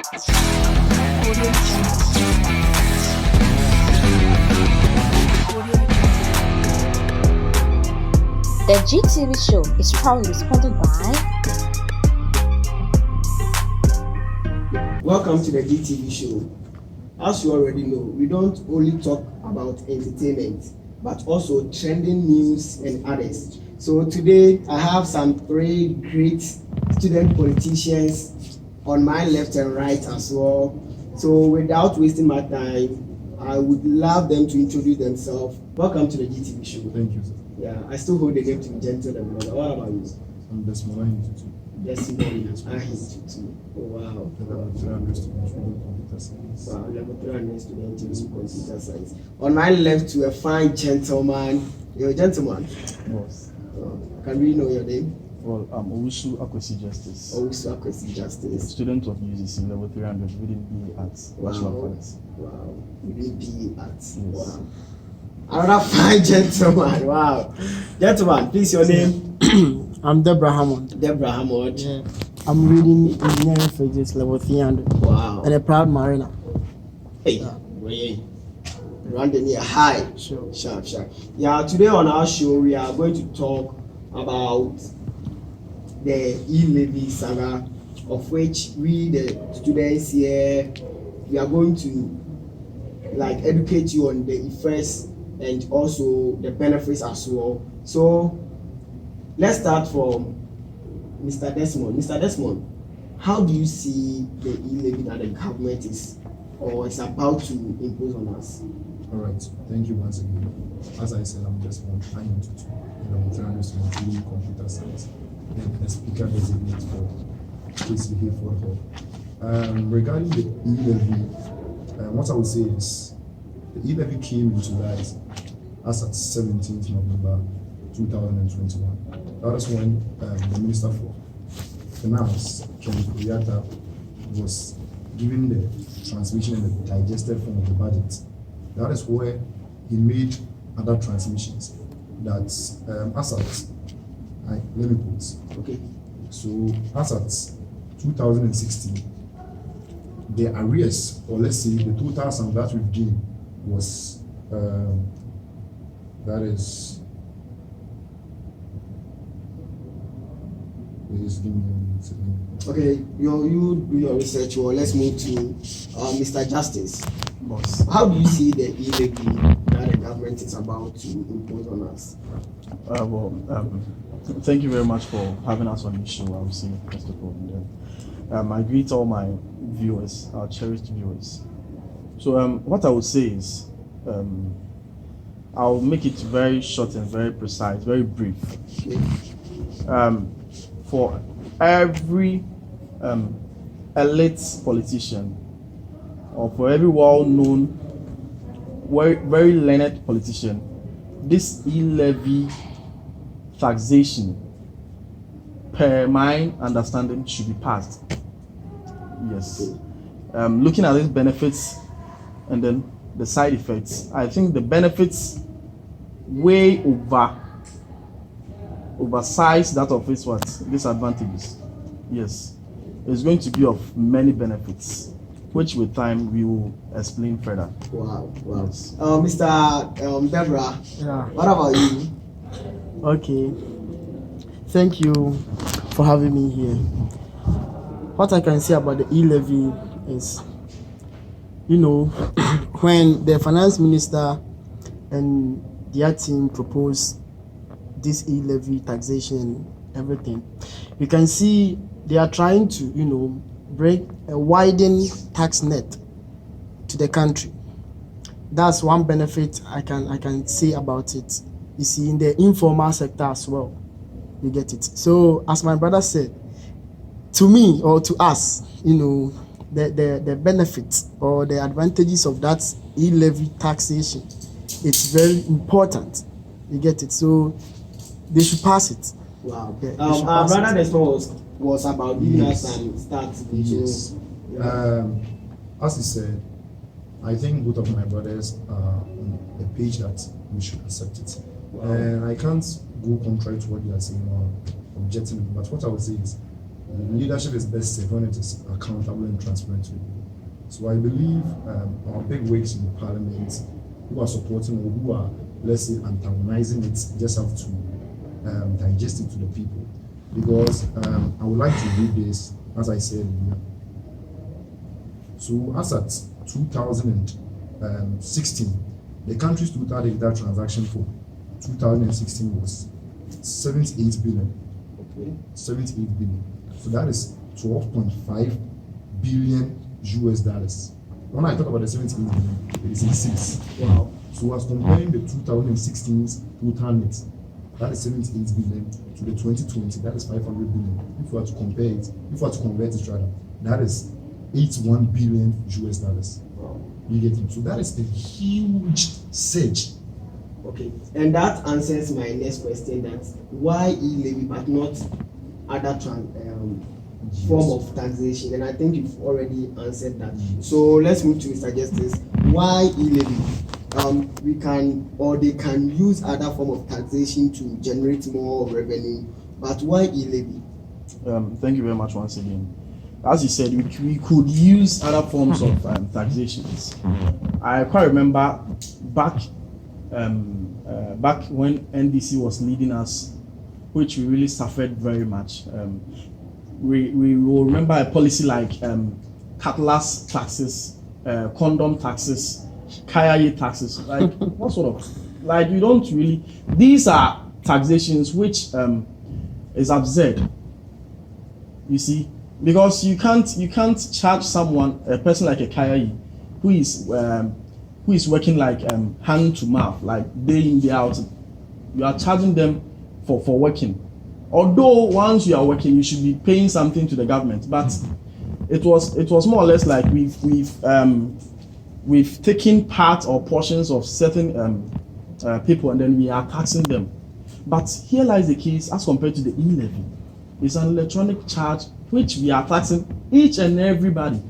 The GTB show is proudly sponsored by. Welcome to the GTB show. As you already know, we don't only talk about entertainment, but also trending news and others. So today I have some 3 great student politicians on my left and right as well. So without wasting my time, I would love them to introduce themselves. Welcome to the GTB show. Thank you, sir. Yeah, I still hold the name to be gentle and brother. What about you? I'm Desmond, Tutu. Desmond, Arhin, Tutu. Oh wow. Level 300 students in computer science. Wow, level 300 student in computer science. On my left to a fine gentleman. You're a gentleman? Yes. Can we know your name? Well, I'm Owusu Akwasi Justice. Owusu Akwasi Justice. Student of UCC, level 300, reading BA Arts, Bachelor of Arts. Wow, reading BA Arts. Yes. Wow. Another fine gentleman. Wow. Gentleman, please, your name? I'm Debra Hammond. Debra Hammond. Yeah. I'm reading engineering physics level 300. Wow. And a proud mariner. Hey, run the near high. Sure. Sharp. Yeah, today on our show, we are going to talk about the E-levy saga, of which we, the students here, we are going to educate you on the effects and also the benefits as well. So let's start from Mr. Desmond. Mr. Desmond, how do you see the E-levy that the government is about to impose on us? All right. Thank you once again. As I said, I'm Desmond. I'm into level 300 students reading computer science. The speaker designate for KCH for help. Regarding the E-levy, what I would say is the E-levy came into light as at 17th November 2021. That is when the Minister for Finance, Kenny Kuriata, was given the transmission in the digested form of the budget. That is where he made other transmissions that as at, let me put, okay. So as at 2016, the arrears, or let's say the total sum that we've gained was that is, please give me a second. Okay, you do your research. Well, let's move to Mr. Justice. Boss. How do you see the E-levy that the government is about to impose on us? Thank you very much for having us on this show. I will see first of all. I greet all my viewers, our cherished viewers. So what I would say is, I'll make it very short and very precise, very brief. Okay. For every elite politician, or for every well-known, very learned politician, this E-levy taxation, per my understanding, should be passed. Yes. Looking at its benefits and then the side effects, I think the benefits way oversize that of its disadvantages. Yes, it's going to be of many benefits, which with time we will explain further. Wow. Yes. Mr. Debra, Yeah. what about you? Okay. Thank you for having me here. What I can say about the E-levy is, when the finance minister and their team proposed this E-levy taxation and everything, you can see they are trying to, bring a widened tax net to the country. That's one benefit I can say about it. You see, in the informal sector as well, you get it. So, as my brother said, to me or to us, the benefits or the advantages of that E-levy taxation, it's very important. You get it. So, they should pass it. Wow. Yeah, Our brother Desmond was about giving us some stats. Yes. Yeah. As he said, I think both of my brothers are on a page that we should accept it. Wow. And I can't go contrary to what you are saying or objecting, but what I would say is, leadership is best served when it is accountable and transparent to you. So I believe our big wigs in the parliament who are supporting or who are, let's say, antagonizing it, just have to digest it to the people. Because I would like to read this, as I said earlier. So as at 2016, the country's total data transaction for 2016 was 78 billion. Okay. 78 billion. So that is 12.5 billion US dollars. When I talk about the 78 billion, it is in six. Wow. So as comparing the 2016's total net, that is 78 billion, to the 2020, that is 500 billion. If we are to compare it, if we are to convert it rather, that is 81 billion US dollars. Wow. You get it? So that is a huge surge. Okay, and that answers my next question, that why E-levy but not other form of taxation, and I think you've already answered that. So let's move to Mr. Justice. Why E-levy? We can, or they can use other form of taxation to generate more revenue, but why E-levy? Thank you very much once again. As you said, we could use other forms of taxations. I quite remember back when NDC was leading us, which we really suffered very much. We will remember a policy like cutlass taxes, condom taxes, kaya taxes. Like what sort of, like you don't really. These are taxations which is absurd. You see, because you can't charge someone, a person like a kaya who is working like hand to mouth, like day in day out. You are charging them for working. Although once you are working, you should be paying something to the government. But it was more or less like we've taken part or portions of certain people and then we are taxing them. But here lies the case as compared to the E-levy. It's an electronic charge which we are taxing each and everybody.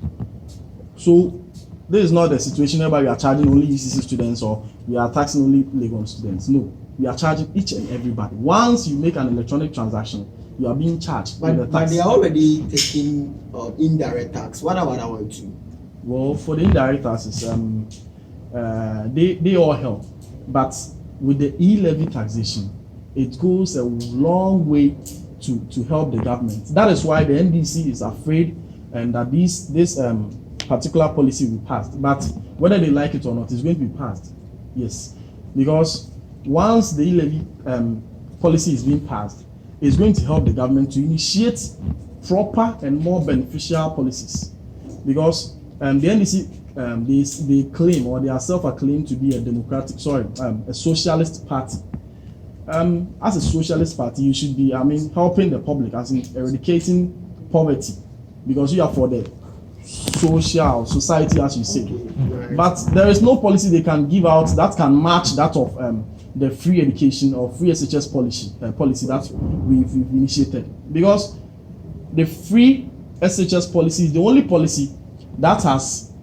So this is not the situation whereby we are charging only UCC students or we are taxing only Legon students. No, we are charging each and everybody. Once you make an electronic transaction, you are being charged. But they are already taking indirect tax. What about our two? Well, for the indirect taxes, they all help. But with the E-levy taxation, it goes a long way to help the government. That is why the NDC is afraid and that this particular policy will be passed. But whether they like it or not, it's going to be passed. Yes, because once the E-levy policy is being passed, it's going to help the government to initiate proper and more beneficial policies. Because the NDC they claim, or they are self-acclaimed to be a socialist party. As a socialist party, you should be, helping the public, as in eradicating poverty, because you are for the society, as you say. But there is no policy they can give out that can match that of the free education or free SHS policy that we've initiated. Because the free SHS policy is the only policy that has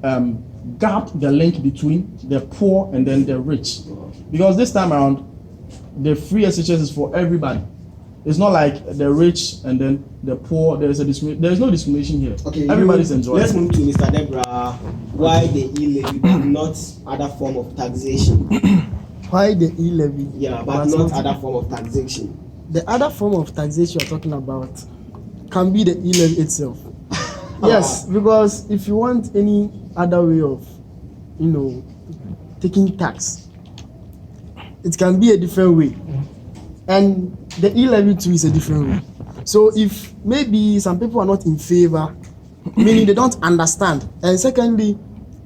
gapped the link between the poor and then the rich. Because this time around, the free SHS is for everybody. It's not like the rich and then the poor. There is no discrimination here. Okay, everybody's enjoying. Let's move to Mr. Debra. Why the E-levy but not other form of taxation? Why the E-levy? Yeah, but not other form of taxation. The other form of taxation you're talking about can be the E-levy itself. Yes, because if you want any other way of, taking tax, it can be a different way. And the E-levy too is a different way. So if maybe some people are not in favor, meaning they don't understand. And secondly,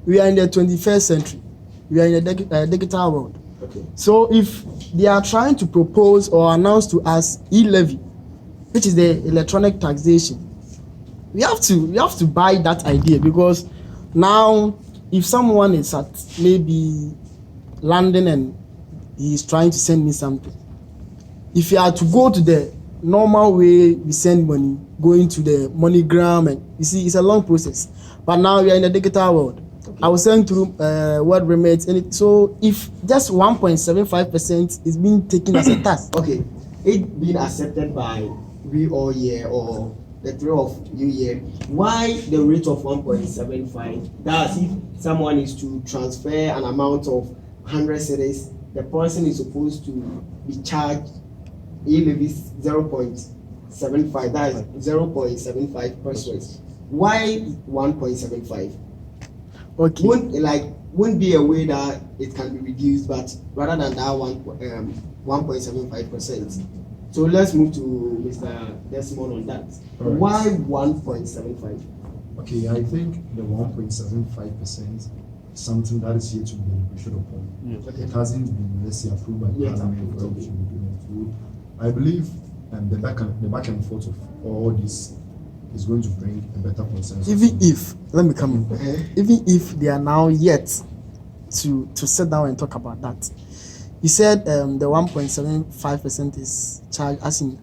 we are in the 21st century. We are in a digital world. Okay. So if they are trying to propose or announce to us E-levy, which is the electronic taxation, we have to buy that idea, because now if someone is at maybe London and he is trying to send me something, if you are to go to the normal way we send money, going to the MoneyGram, and you see it's a long process. But now we are in the digital world. Okay. I was send through word remits, and so if just 1.75% is being taken as a tax, okay, it being accepted by we all here, or the 3 of New Year, why the rate of 1.75? That's if someone is to transfer an amount of 100 cedis, the person is supposed to be charged E-levy 0.75. That is 0.75%. Why 1.75? Okay. Wouldn't be a way that it can be reduced, but rather than that 1.75%. So let's move to Mr. Desmond on that. Right. Why 1.75? Okay, I think the 1.75% is something that is yet to be deliberated upon. Yes. It hasn't been, let's say, approved by Parliament. So I believe the back and forth of all this is going to bring a better consensus. Even if, let me come in, even if they are now yet to sit down and talk about that, he said the 1.75% is charged as in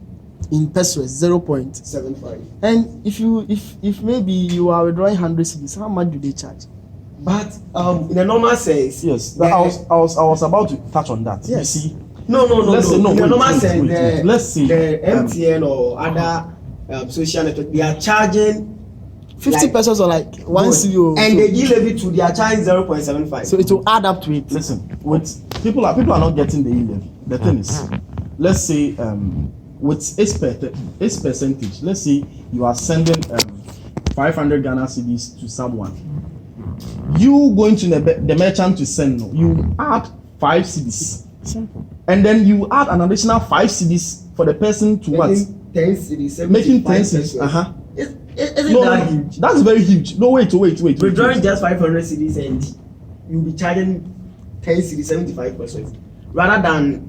pesos 0.75. And if maybe you are withdrawing 100 cedis, how much do they charge? But in a normal sense, yes, I was about to touch on that. Yes. You see, no. Let's say, In a normal sense, wait. Let's say the MTN or other social network, they are charging 50 pesos or like 1 cedi, and the E-levy too, they are charging 0.75. so it will add up to it. Listen, with people are not getting the E-levy. The thing is, let's say with its percentage, let's say you are sending 500 Ghana cedis to someone. You going to the merchant to send, you add 5 cedis. Simple. And then you add an additional 5 cedis for the person to what? 10 cedis, Making 10 cedis. Isn't No, that huge? that's very huge. No, wait. Withdrawing just 500 cedis and you'll be charging 10 cedis, 75%, rather than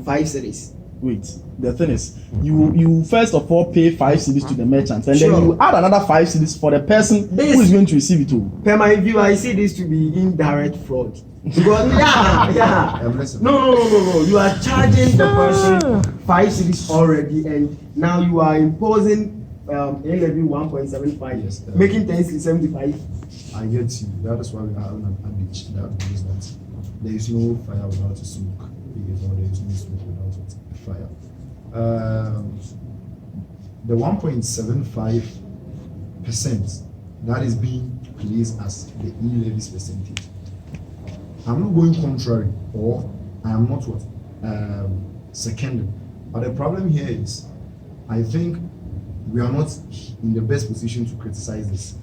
5 cedis. Wait, the thing is, you first of all pay 5 cedis to the merchant, and Sure. then you add another 5 cedis for the person who is going to receive it too. Per my view, I see this to be indirect fraud. Because yeah. No. You are charging the person 5 cedis already, and now you are imposing E-levy 1.75, Yes, making 10 cedis 75. I get you. That is why we are having an adage that means that there is no fire without a smoke. Or there is no smoke without a fire. The 1.75% that is being placed as the E-levy's percentage. I'm not going contrary, or I am not seconding. But the problem here is, I think we are not in the best position to criticize this,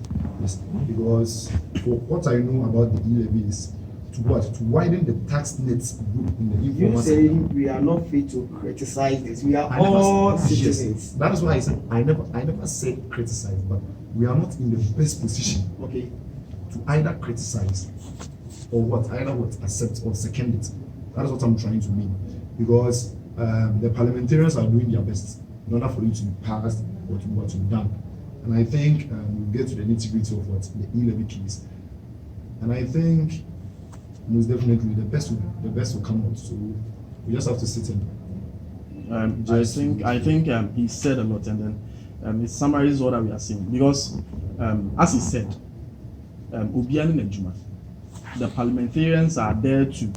because for what I know about the E-levy is to widen the tax nets group in the informal You sector. saying we are not fit to criticize this. We are all citizens. Yes, that is why I said I never said criticize, but we are not in the best position, Okay. to either criticize or accept or second it. That is what I'm trying to mean, because the parliamentarians are doing their best in order for it to be passed or to be done. And I think we'll get to the nitty-gritty of what the E-levy case. And I think most definitely the best will come out. So we just have to sit in. I think he said a lot, and then it summarizes what we are saying, because as he said, the parliamentarians are there to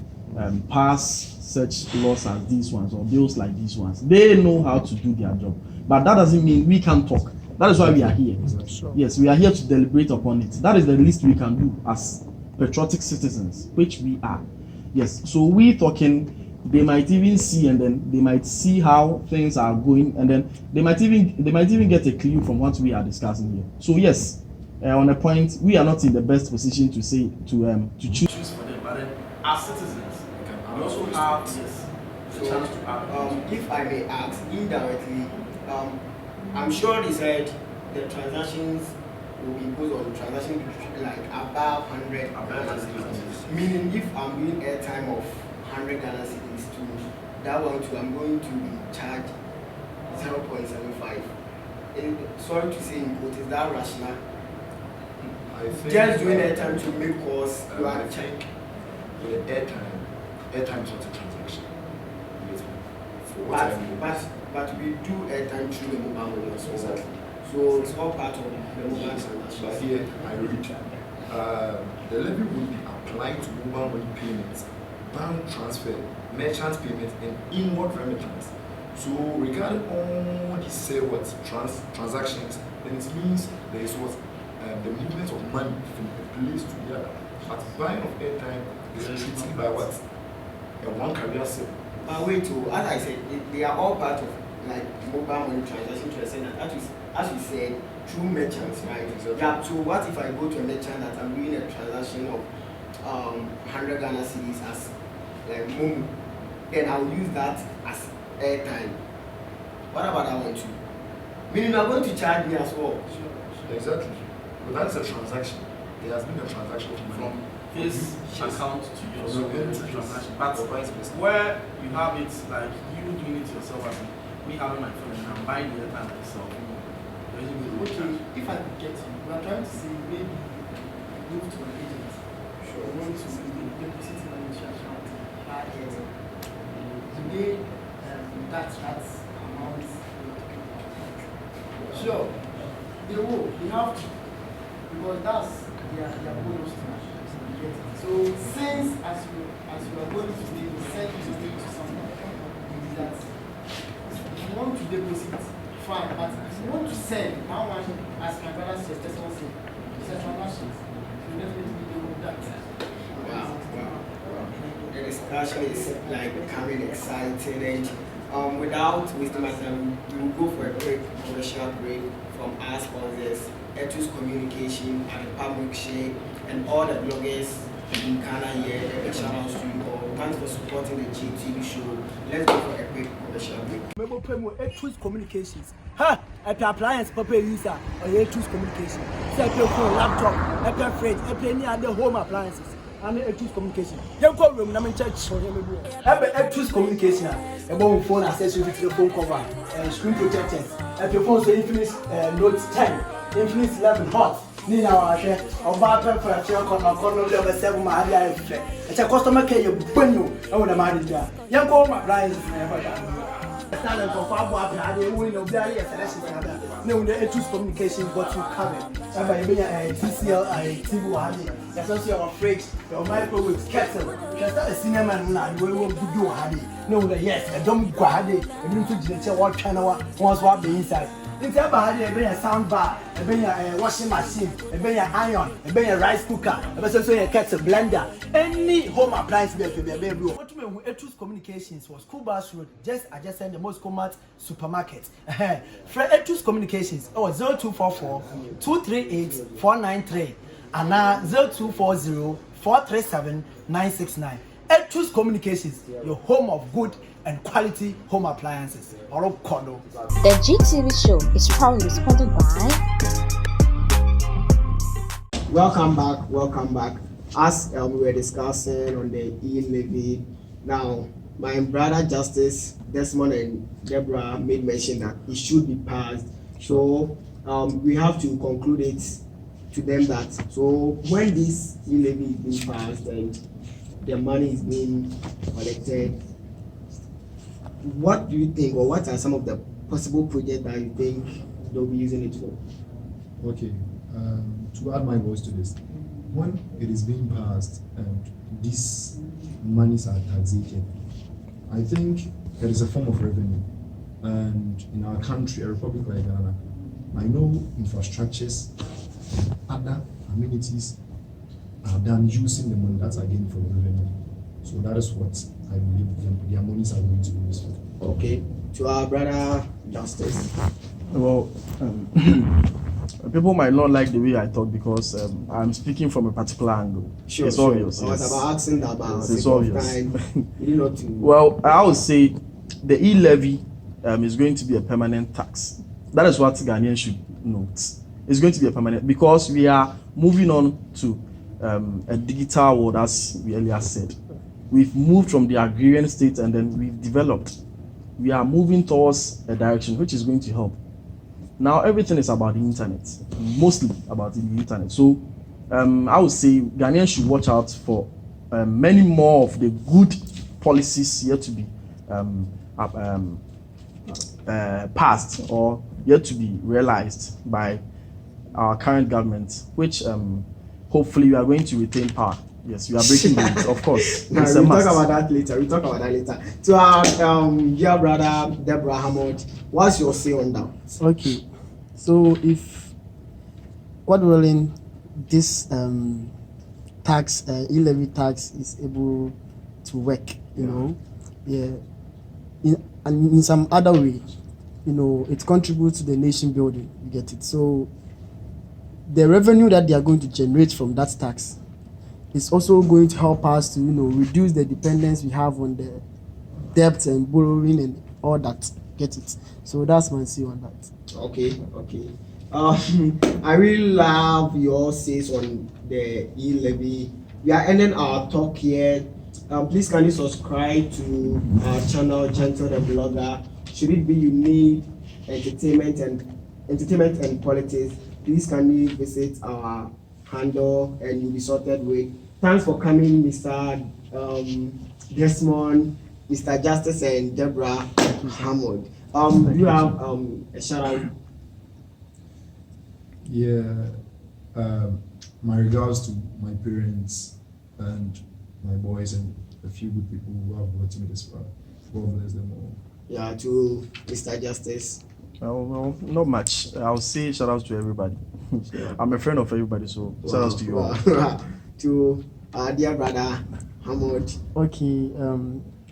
pass such laws as these ones or bills like these ones. They know how to do their job, but that doesn't mean we can't talk. That is why we are here. Sure. Yes, we are here to deliberate upon it. That is the least we can do as patriotic citizens, which we are. Yes, so we talking, they might even see, and then they might see how things are going, and then they might even get a clue from what we are discussing here. So yes, on a point, we are not in the best position to say to choose for them, but then as citizens, we also have the chance to act. If I may ask indirectly, I'm sure they said the transactions will be imposed on transaction like above 100 Ghana cedis. Meaning, if I'm doing airtime of 100 Ghana cedis to that one too, I'm going to be charged 0.75. Sorry to say in quote, is that rational? I think Just doing airtime to make calls, you are check. The airtime is not a transaction. For what I know. But we do airtime through the mobile money as well. Exactly. So it's all part of the mobile transaction. But here I read the levy will be applied to mobile money payments, bank transfer, merchant payment, and inward remittance So regarding all these transactions, then it means there is what the movement of money from a place to the other. But buying of airtime is treated by what? A one career sale. Wait, as I said, they are all part of like mobile money transaction to a extent that as we said, through merchants, right? Exactly. Yeah. So what if I go to a merchant that I'm doing a transaction of 100 Ghana cedis as like Momo, then I'll use that as airtime. What about that one too? Meaning you are going to charge me as well. Exactly. But that's a transaction. There has been a transaction From his account to yours, So transaction. But where you have it, like you doing it yourself, as in me having my phone and I'm buying the airtime myself. Okay, if I could get you, we are trying to say maybe move to an agent. Sure. We want to deposit money into your account. Today, that's amount. Sure, they will. They have to, because that's their bonus to get it. So since as you are going to be sent to someone, that if you want to deposit, fine, but if you want to send, now one, as my brother says, Desmond said, it's a transaction. You definitely do that. Wow. The discussion is like becoming exciting, and without wasting my time, we will go for a quick commercial break from our sponsors, Etus Communication, and the Public Share, and all the bloggers in Ghana here. A big shout out to you all. Thanks for supporting the GTB show. Let's go for a quick commercial break. Memo Premo, Etus Communications. Ha! If your appliance paper user or Etus Communication. Say your phone, laptop, your fridge, any other home appliances. And Etus Communication. You go room, I'm in church. Have Etus Communication. About phone accessories to the phone cover and screen protectors. If your phone say Infinix Note 10, Infinix 11 Hot. Nina Washer, or Barber for a chair corner of 7 Maria. It's a customer care you bring you. Oh, the manager. Young home appliances never done. Stand for far more than the window of various selection. No, the Etus Communication got you covered. By being a TCL, TV, there's also your fridge, your microwave, kettle. There's not a cinema and we won't do hardy. No, yes, I don't go hardy. I need to tell what channel wants what the inside. It's about a sound bar, a washing machine, a iron, a rice cooker, a kettle blender, any home appliance be a baby. What you mean with Etus Communications was School Bus Road, just adjacent the most common supermarket. For Etus Communications, 0244 238 493 and now 0240 437 969. Etus Communications, your home of good and quality home appliances. The GTB show is proudly sponsored by. Welcome back. As we were discussing on the E-levy, now my brother Justice Desmond and Debra made mention that it should be passed. So we have to conclude it to them that so when this E-levy is being passed and the money is being collected, what do you think, or what are some of the possible projects that you think they'll be using it for? Okay, to add my voice to this, when it is being passed and these monies are taxated, I think there is a form of revenue. And in our country, a republic like Ghana, I know infrastructures, other amenities are done using the money that's again from revenue. So that is what I believe their monies are going to be used for. Okay, to our brother Justice. Well, people might not like the way I talk because I'm speaking from a particular angle. Sure, it's obvious. I was about asking that about it's obvious. Well, I would say the E-levy is going to be a permanent tax. That is what Ghanaians should note. It's going to be a permanent because we are moving on to a digital world, as we earlier said. We've moved from the agrarian state and then we've developed. We are moving towards a direction which is going to help. Now everything is about the internet, mostly about the internet. So I would say Ghanaians should watch out for many more of the good policies yet to be passed or yet to be realized by our current government, which hopefully we are going to retain power Yes, you are breaking news, of course. No, It's we'll a must. talk about that later. To our dear brother Debra Hammond, what's your say on that? Okay, so if God willing, this tax, e-levy tax is able to work, and in some other way, it contributes to the nation building. You get it? So the revenue that they are going to generate from that tax is also going to help us to, reduce the dependence we have on the debt and borrowing and all that. Get it? So that's my say on that. Okay. I really love your says on the e-levy. We are ending our talk here. Please can you subscribe to our channel, Gentle the Blogger. Should it be you need entertainment and politics, please can you visit our handle and you'll be sorted with. Thanks for coming, Mr. Desmond, Mr. Justice, and Debra Hammond. You have a shout out. Yeah, my regards to my parents and my boys and a few good people who have brought me this far. God bless them all. Yeah, to Mr. Justice. Well, not much. I'll say shout out to everybody. I'm a friend of everybody, so shout out to you all. To our dear brother Hammond. Okay,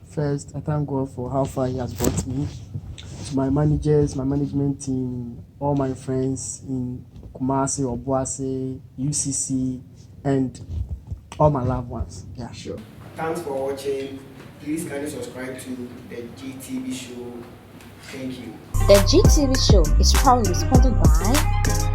first, I thank God for how far He has brought me. To my managers, my management team, all my friends in Kumasi, Obuasi, UCC, and all my loved ones. Yeah. Sure. Thanks for watching. Please can you subscribe to the GTB show. Thank you. The GTB show is proudly sponsored by